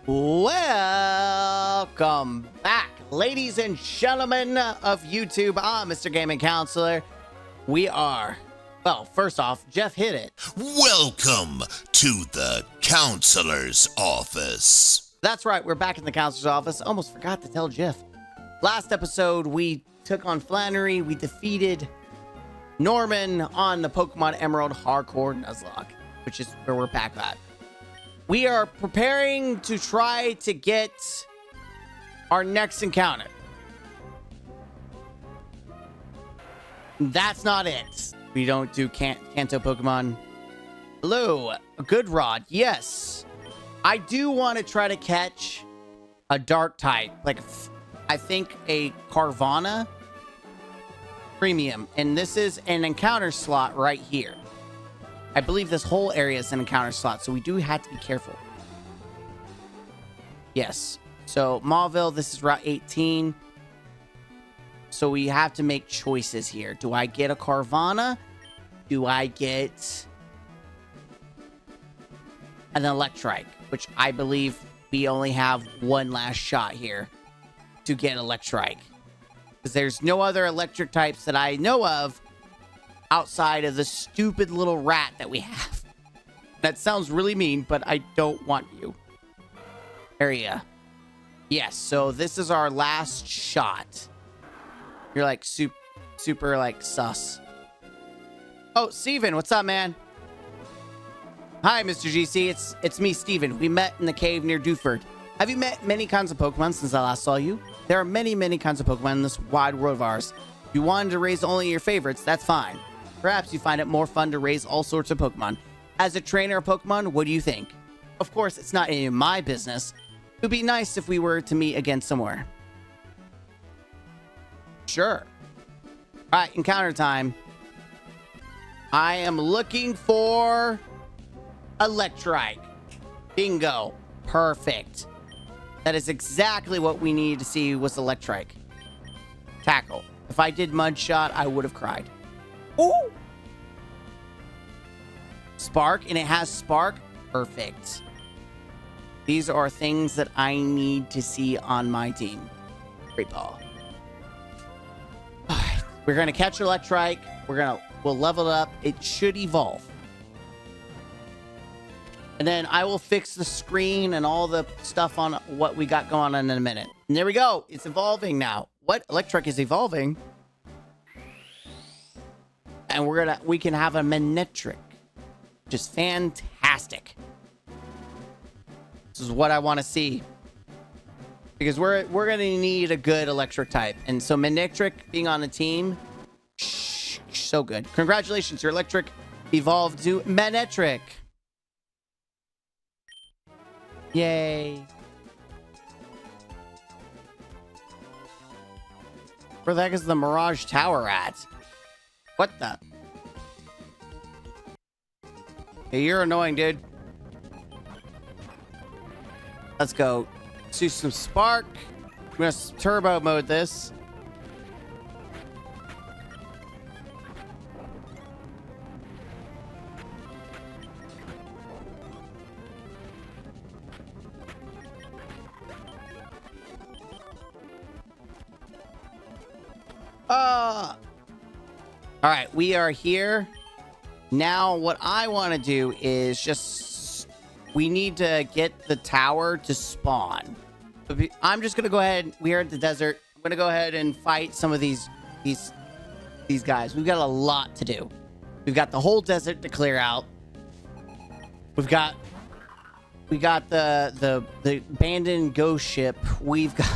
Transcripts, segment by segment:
Welcome back, ladies and gentlemen of YouTube. I'm Mr. Gaming Counselor. We are, well, first off, Jeff hit it. Welcome to the counselor's office. That's right, we're back in the counselor's office. Almost forgot to tell Jeff. Last episode, we took on Flannery. We defeated Norman on the Pokemon Emerald Hardcore HoennLocke, which is where we're back at. We are preparing to try to get our next encounter. That's not it. We don't do Kanto Pokemon. Hello, a good rod. Yes. I do want to try to catch a dark type. Like, I think a Carvana premium. And this is an encounter slot right here. I believe this whole area is an encounter slot, so we do have to be careful. Yes. So, Mauville, this is Route 18. So, we have to make choices here. Do I get a Carvana? Do I get an Electrike? Which I believe we only have one last shot here to get Electrike. Because there's no other electric types that I know of outside of the stupid little rat that we have. That sounds really mean, but I don't want you. Area. Yes, so this is our last shot. You're like super like sus. Oh, Steven, what's up, man? Hi, Mr. GC. It's me, Steven. We met in the cave near Dewford. Have you met many kinds of Pokemon since I last saw you? There are many kinds of Pokemon in this wide world of ours. If you wanted to raise only your favorites, that's fine. Perhaps you find it more fun to raise all sorts of Pokemon. As a trainer of Pokemon, what do you think? Of course, it's not any of my business. It would be nice if we were to meet again somewhere. Sure. Alright, encounter time. I am looking for Electrike. Bingo. Perfect. That is exactly what we needed to see was Electrike. Tackle. If I did Mud Shot, I would have cried. Ooh! Spark, and it has Spark. Perfect. These are things that I need to see on my team. Great ball. Alright, we're gonna catch Electrike. We'll level it up. It should evolve. And then I will fix the screen and all the stuff on what we got going on in a minute. And there we go. It's evolving now. What? Electrike is evolving. And we can have a Manectric. Which is fantastic. This is what I want to see. Because we're going to need a good electric type. And so Manectric being on the team, so good. Congratulations, your electric evolved to Manectric. Yay. Where the heck is the Mirage Tower at? What the? Hey, you're annoying, dude. Let's go. Let's do some Spark. I'm going to turbo mode this. All right, we are here. Now, what I want to do is just... We need to get the tower to spawn. I'm just going to go ahead... We are at the desert. I'm going to go ahead and fight some of these guys. We've got a lot to do. We've got the whole desert to clear out. We got the abandoned ghost ship.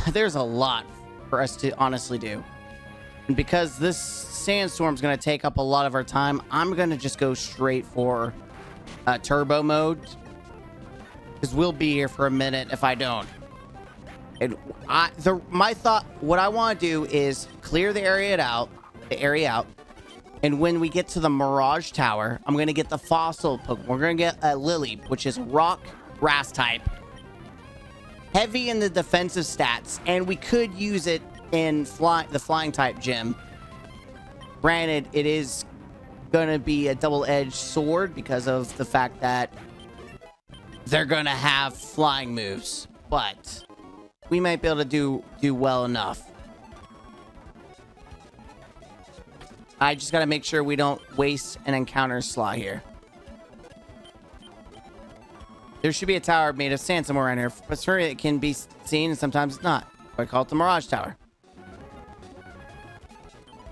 There's a lot for us to honestly do. And because this sandstorm's going to take up a lot of our time, I'm going to just go straight for turbo mode. Because we'll be here for a minute if I don't. And my thought, what I want to do is clear the area out. And when we get to the Mirage Tower, I'm going to get the fossil Pokemon. We're going to get a Lily, which is rock grass type. Heavy in the defensive stats. And we could use it in the flying type gym. Granted, it is going to be a double-edged sword because of the fact that they're going to have flying moves. but we might be able to do well enough. I just gotta make sure we don't waste an encounter slot here. There should be a tower made of sand somewhere around here. But sure, it can be seen and sometimes it's not. I call it the Mirage Tower.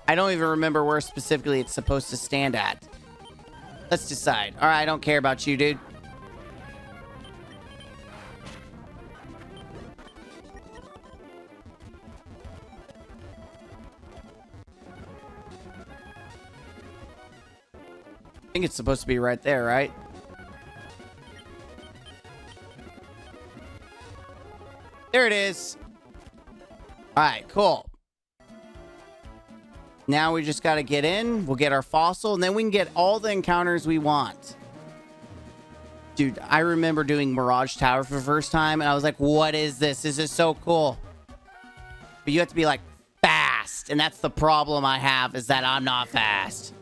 I don't even remember where specifically it's supposed to stand at. Let's decide. All right, I don't care about you, dude. I think it's supposed to be right there, right? There it is. All right, cool. Now we just got to get in. We'll get our fossil, and then we can get all the encounters we want. Dude, I remember doing Mirage Tower for the first time, and I was like, what is this? This is so cool. But you have to be, like, fast. And that's the problem I have, is that I'm not fast.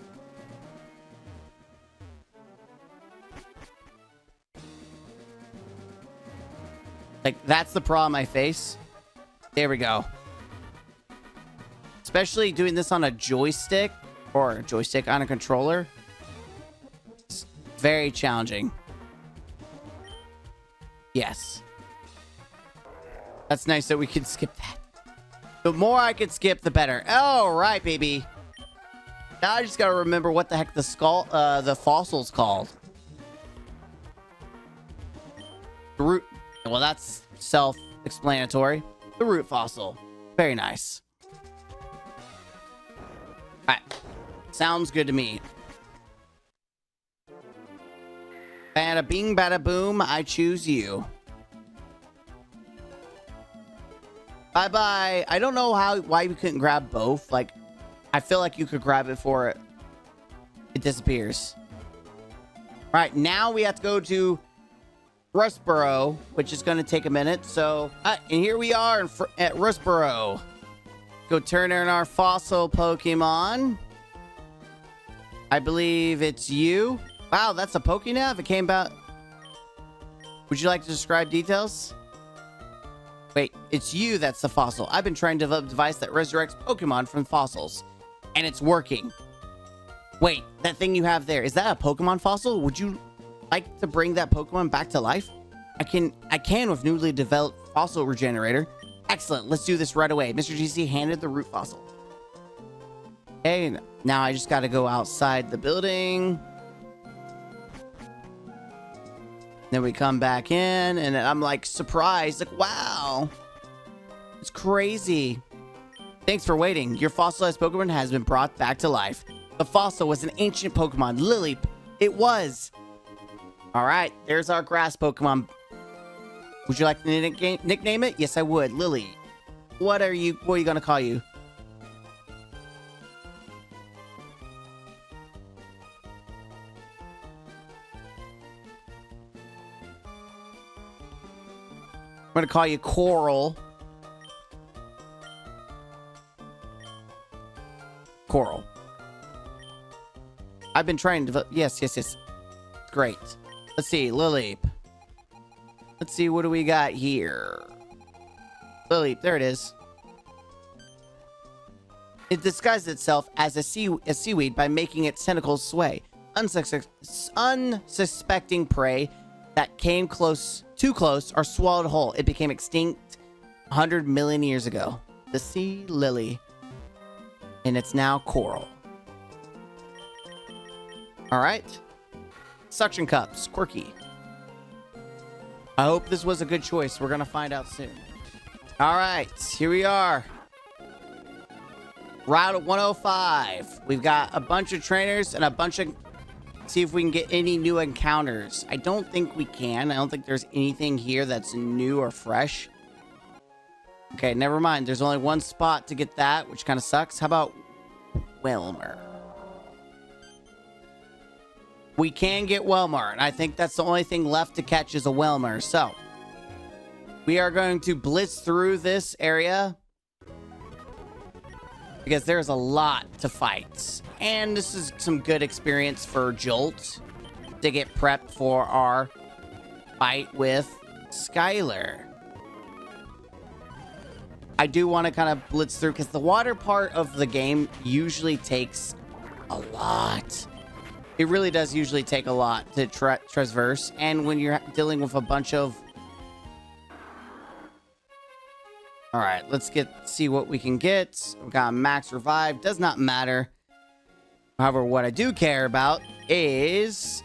Like, that's the problem I face. There we go. Especially doing this on a joystick, or a joystick on a controller. It's very challenging. Yes. That's nice that we can skip that. The more I can skip, the better. All right, baby. Now I just gotta remember what the heck the fossil's called. The root. Well, that's self-explanatory. The root fossil. Very nice. Alright. Sounds good to me. Bada bing, bada boom, I choose you. Bye-bye. I don't know why you couldn't grab both. Like, I feel like you could grab it before it disappears. Alright, now we have to go to Rustboro, which is going to take a minute. So, and here we are at Rustboro. Go turn in our fossil Pokemon. I believe it's you. Wow, that's a Pokénav. It came about. Would you like to describe details? Wait, it's you that's the fossil. I've been trying to develop a device that resurrects Pokemon from fossils. And it's working. Wait, that thing you have there, is that a Pokemon fossil? Would you like to bring that Pokemon back to life? I can with newly developed fossil regenerator. Excellent, let's do this right away. Mr. GC handed the root fossil. Okay, now I just gotta go outside the building. Then we come back in, and I'm like surprised, like, wow. It's crazy. Thanks for waiting. Your fossilized Pokemon has been brought back to life. The fossil was an ancient Pokemon, Lily. It was. All right, there's our grass Pokemon. Would you like to nickname it? Yes, I would. Lily. What are you gonna call you? I'm gonna call you Coral. Coral. I've been trying to develop. Yes. Great. Let's see, Lily. Let's see, what do we got here? Lily, there it is. It disguised itself as a seaweed by making its tentacles sway. Unsuspecting prey that came too close or swallowed whole. It became extinct 100 million years ago. The sea lily. And it's now Coral. All right. Suction cups, quirky. I hope this was a good choice. We're gonna find out soon. All right, here we are. Route 105. We've got a bunch of trainers and a bunch of... See if we can get any new encounters. I don't think we can. I don't think there's anything here that's new or fresh. Okay, never mind. There's only one spot to get that, which kind of sucks. How about Wilmer? We can get Wilmer, and I think that's the only thing left to catch is a Wilmer. So, we are going to blitz through this area because there's a lot to fight. And this is some good experience for Jolt to get prepped for our fight with Skylar. I do want to kind of blitz through because the water part of the game usually takes a lot. It really does usually take a lot to traverse. And when you're dealing with a bunch of... All right, let's see what we can get. We've got max revive. Does not matter. However, what I do care about is...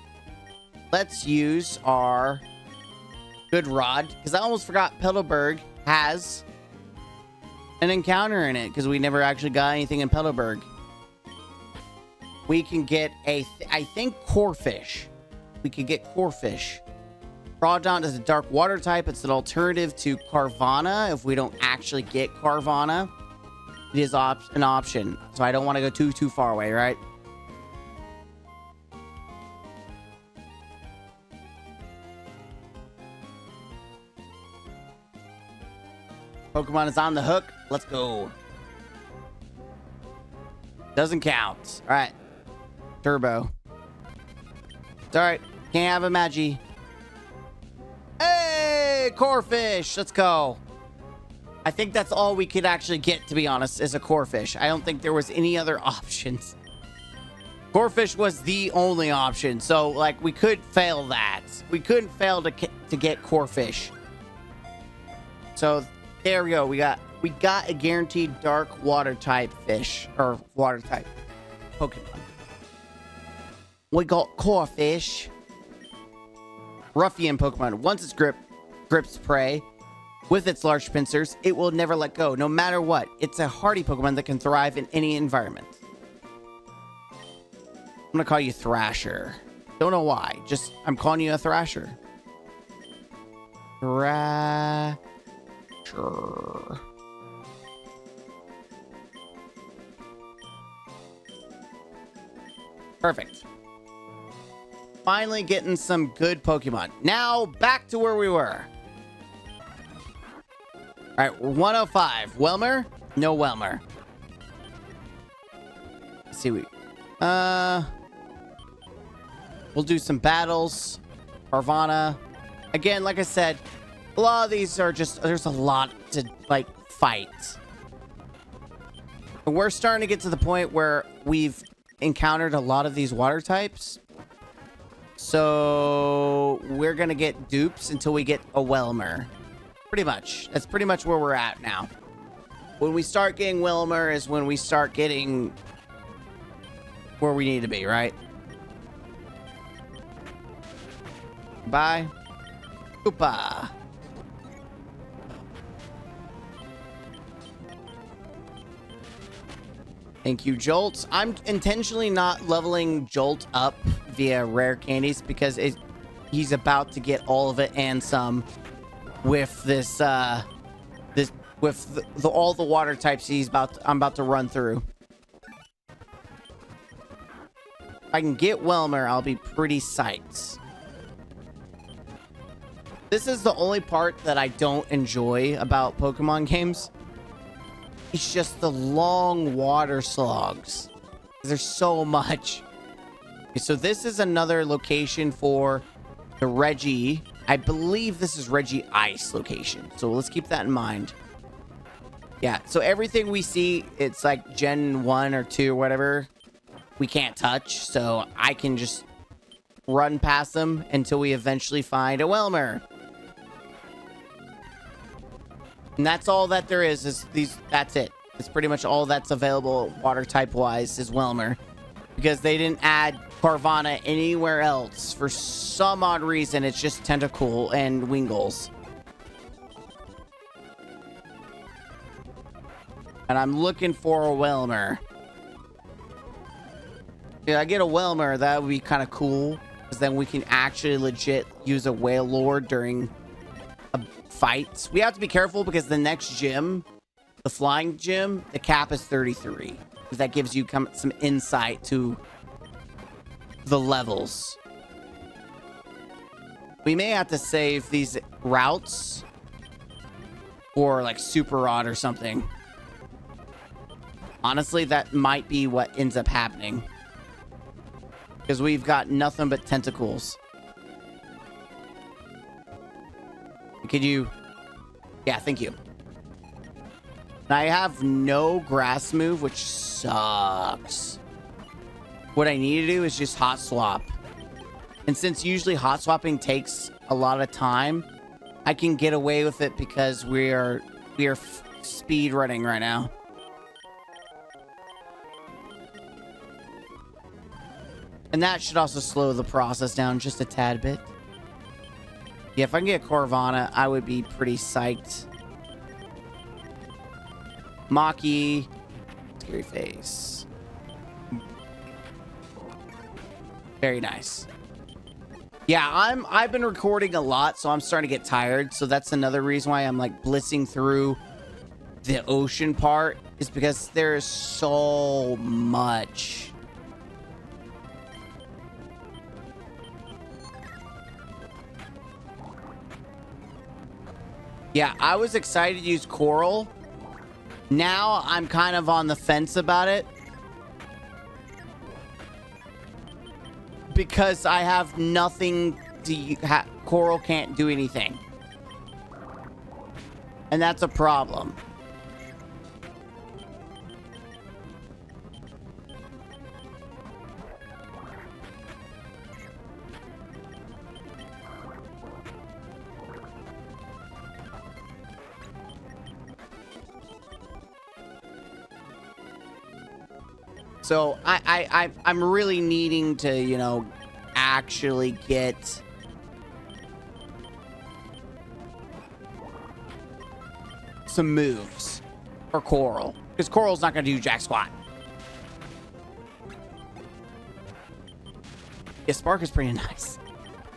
Let's use our good rod. Because I almost forgot Petalburg has an encounter in it. Because we never actually got anything in Petalburg. We can get I think Corphish. We could get Corphish. Crawdon is a dark water type. It's an alternative to Carvana. If we don't actually get Carvana, it is an option. So I don't want to go too far away, right? Pokemon is on the hook. Let's go. Doesn't count. All right. Turbo. It's all right. Can't have a Magi. Hey, Corphish. Let's go. I think that's all we could actually get, to be honest, is a Corphish. I don't think there was any other options. Corphish was the only option. So, like, we could fail that. We couldn't fail to get Corphish. So, there we go. We got a guaranteed dark water type fish. Or water type Pokemon. We got Corphish. Ruffian Pokemon. Once its grips prey with its large pincers, it will never let go, no matter what. It's a hardy Pokemon that can thrive in any environment. I'm gonna call you Thrasher. Don't know why. Just, I'm calling you a Thrasher. Thrasher. Perfect. Finally getting some good Pokemon. Now, back to where we were. Alright, 105. Welmer? No Welmer. Let's see. We'll do some battles. Carvana. Again, like I said, a lot of these are just... There's a lot to, like, fight. And we're starting to get to the point where we've encountered a lot of these water types. So we're gonna get dupes until we get a Welmer. Pretty much. That's pretty much where we're at now. When we start getting Welmer is when we start getting where we need to be, right? Bye. Koopa. Thank you, Jolt. I'm intentionally not leveling Jolt up via rare candies because he's about to get all of it and some with this all the water types I'm about to run through. If I can get Welmer, I'll be pretty psyched. This is the only part that I don't enjoy about Pokemon games. It's just the long water slogs. There's so much. Okay, so this is another location for the Reggie. I believe this is Reggie Ice location. So let's keep that in mind. Yeah, so everything we see, it's like Gen 1 or 2 or whatever, we can't touch. So I can just run past them until we eventually find a Welmer. And that's all that there is these. That's it. It's pretty much all that's available water type wise is Welmer. Because they didn't add Carvana anywhere else. For some odd reason, it's just Tentacool and Wingles. And I'm looking for a Welmer. If I get a Welmer, that would be kind of cool. Because then we can actually legit use a Wailord during fights. We have to be careful because the next gym, the flying gym, the cap is 33. That gives you some insight to the levels. We may have to save these routes for like Super Rod or something. Honestly, that might be what ends up happening. Because we've got nothing but tentacles. Could you... Yeah, thank you. I have no grass move, which sucks. What I need to do is just hot swap. And since usually hot swapping takes a lot of time, I can get away with it because we are speed running right now. And that should also slow the process down just a tad bit. Yeah, if I can get Corvana, I would be pretty psyched. Maki. Scary face. Very nice. Yeah, I've been recording a lot, so I'm starting to get tired. So that's another reason why I'm like blitzing through the ocean part, is because there is so much. Yeah, I was excited to use coral. Now I'm kind of on the fence about it, because I have nothing to coral can't do anything. And that's a problem. So I'm really needing to, you know, actually get some moves for Coral, because Coral's not going to do jack squat. Yeah, Spark is pretty nice.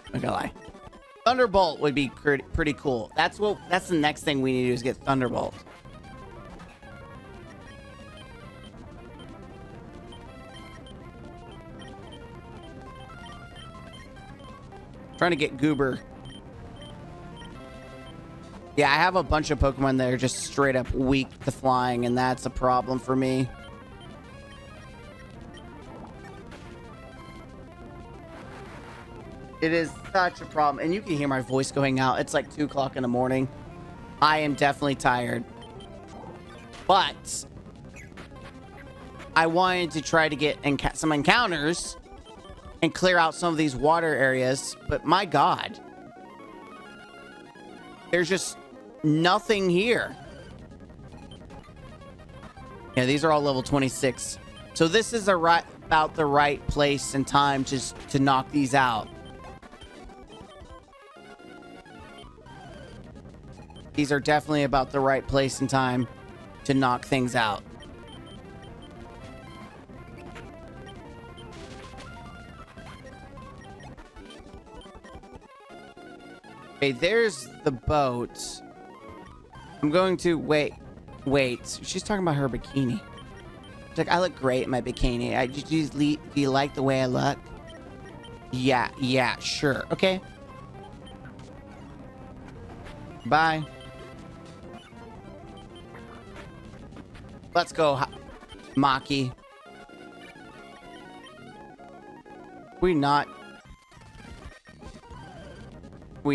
I'm not gonna lie. Thunderbolt would be pretty cool. That's the next thing we need to do, is get Thunderbolt. Trying to get Goober. Yeah, I have a bunch of Pokemon that are just straight up weak to flying, and that's a problem for me. It is such a problem. And you can hear my voice going out. It's like 2 o'clock in the morning. I am definitely tired. But I wanted to try to get some encounters and clear out some of these water areas, but my god, there's just nothing here. Yeah, these are all level 26, so this is about the right place and time just to knock these out. These are definitely about the right place and time to knock things out. Okay, there's the boat. I'm going to wait. She's talking about her bikini. She's like, I look great in my bikini. Do you like the way I look? Yeah, sure. Okay. Bye. Let's go, Maki. We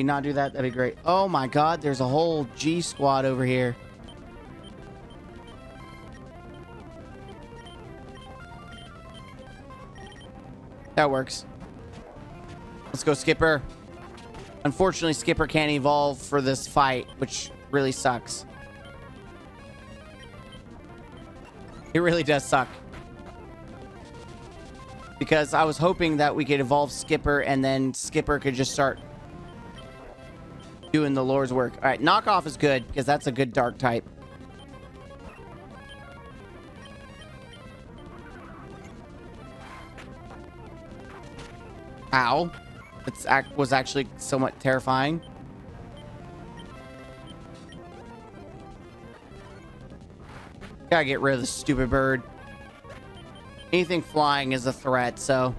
not do that? That'd be great. Oh my god, there's a whole G squad over here. That works. Let's go, Skipper. Unfortunately, Skipper can't evolve for this fight, which really sucks. It really does suck. Because I was hoping that we could evolve Skipper, and then Skipper could just start doing the Lord's work. All right, knockoff is good because that's a good dark type. Ow. It was actually somewhat terrifying. Gotta get rid of the stupid bird. Anything flying is a threat, so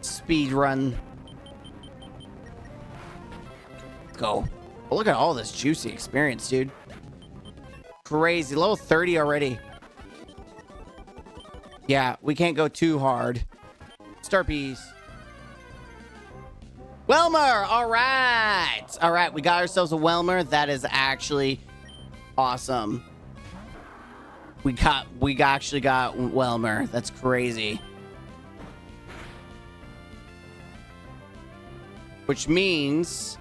speed run. Let's go. Oh, look at all this juicy experience, dude. Crazy. Level 30 already. Yeah, we can't go too hard. Starpies. Welmer. All right. All right. We got ourselves a Welmer. That is actually awesome. We actually got Welmer. That's crazy. Which means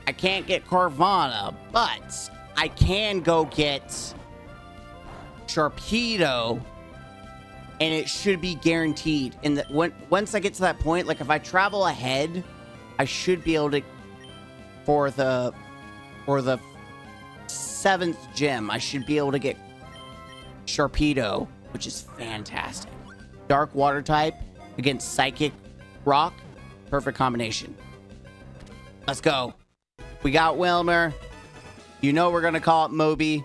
I can't get Carvana, but I can go get Sharpedo, and it should be guaranteed. And once I get to that point, like if I travel ahead, I should be able to for the 7th gym, I should be able to get Sharpedo, which is fantastic. Dark water type against Psychic Rock. Perfect combination. Let's go. We got Wilmer. You know we're going to call it Moby.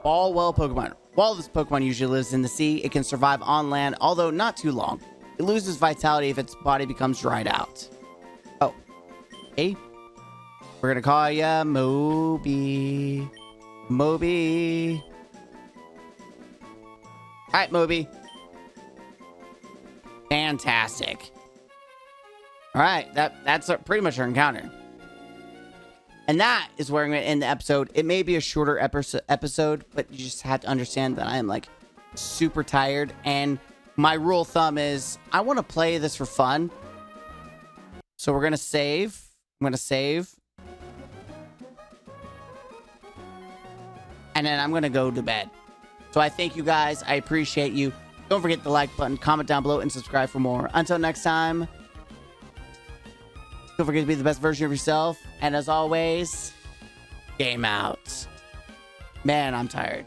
All well Pokemon. While this Pokemon usually lives in the sea, it can survive on land, although not too long. It loses vitality if its body becomes dried out. Oh. Hey. We're going to call ya Moby. Moby. All right, Moby. Fantastic. All right, that's pretty much our encounter. And that is where I'm going to end the episode. It may be a shorter episode, but you just have to understand that I am like super tired. And my rule of thumb is I want to play this for fun. So we're going to save. I'm going to save. And then I'm going to go to bed. So I thank you guys. I appreciate you. Don't forget the like button, comment down below, and subscribe for more. Until next time, don't forget to be the best version of yourself. And as always, game out. Man, I'm tired.